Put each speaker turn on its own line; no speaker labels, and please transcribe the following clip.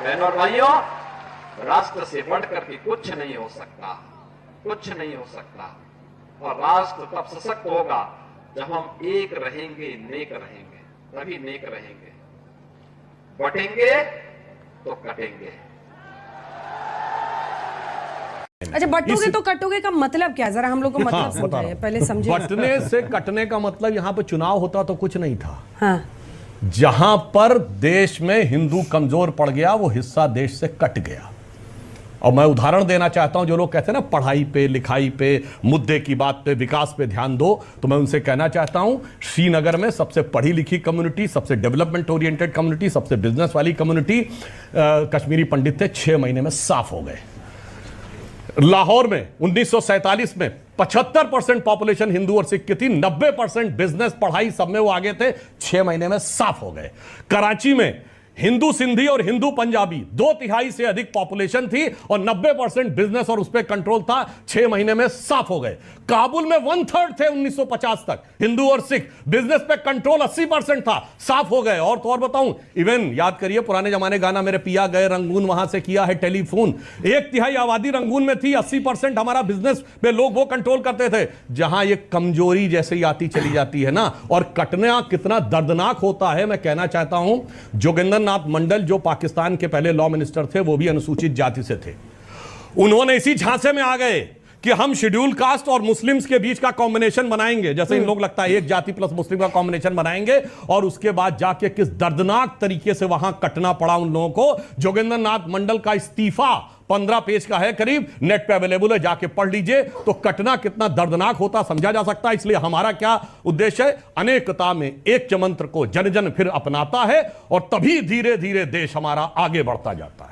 बहनों और भाइयों, राष्ट्र से बढ़कर के कुछ नहीं हो सकता, कुछ नहीं हो सकता। और राष्ट्र तब सशक्त होगा जब हम एक रहेंगे, नेक रहेंगे, तभी नेक रहेंगे। बटेंगे तो कटेंगे।
अच्छा, बटोगे तो कटोगे का मतलब क्या, जरा हम लोग को मतलब समझाइए, पहले समझिए।
बटने से कटने का मतलब यहां पर चुनाव होता तो कुछ नहीं था।
हाँ।
जहां पर देश में हिंदू कमजोर पड़ गया, वो हिस्सा देश से कट गया। और मैं उदाहरण देना चाहता हूं, जो लोग कहते हैं ना पढ़ाई पे, लिखाई पे, मुद्दे की बात पे, विकास पे ध्यान दो, तो मैं उनसे कहना चाहता हूं, श्रीनगर में सबसे पढ़ी लिखी कम्युनिटी, सबसे डेवलपमेंट ओरिएंटेड कम्युनिटी, सबसे बिजनेस वाली कम्युनिटी कश्मीरी पंडित थे, 6 महीने में साफ हो गए। लाहौर में 1947 में 75% पॉपुलेशन हिंदू और सिख की थी, 90% बिजनेस, पढ़ाई सब में वो आगे थे, 6 महीने में साफ हो गए। कराची में हिंदू सिंधी और हिंदू पंजाबी 2/3 से अधिक पॉपुलेशन थी और 90% बिजनेस और उस पर कंट्रोल था, 6 महीने में साफ हो गए। काबुल में 1/3 थे 1950 तक, हिंदू और सिख, बिजनेस पे कंट्रोल 80% था, साफ हो गए। और तो और बताऊं, इवन याद करिए पुराने जमाने गाना मेरे पिया गए रंगून, वहां से किया है टेलीफोन। 1/3 आबादी रंगून में थी, 80% हमारा बिजनेस पे लोग वो कंट्रोल करते थे। जहां ये कमजोरी जैसे ही आती चली जाती है ना, और कटना कितना दर्दनाक होता है, मैं कहना चाहता हूं, जोगिंदर नाथ मंडल जो पाकिस्तान के पहले लॉ मिनिस्टर थे, वो भी अनुसूचित जाति से थे। उन्होंने इसी झांसे में आ गए कि हम शेड्यूल कास्ट और मुस्लिम्स के बीच का कॉम्बिनेशन बनाएंगे, जैसे इन लोग लगता है एक जाति प्लस मुस्लिम का कॉम्बिनेशन बनाएंगे, और उसके बाद जाके किस दर्दनाक तरीके से वहां कटना पड़ा उन लोगों को। जोगिंदर नाथ मंडल का इस्तीफा 15 पेज का है करीब, नेट पे अवेलेबल है, जाके पढ़ लीजिए, तो कटना कितना दर्दनाक होता समझा जा सकता है। इसलिए हमारा क्या उद्देश्य है, अनेकता में एक मंत्र को जन जन फिर अपनाता है, और तभी धीरे धीरे देश हमारा आगे बढ़ता जाता है।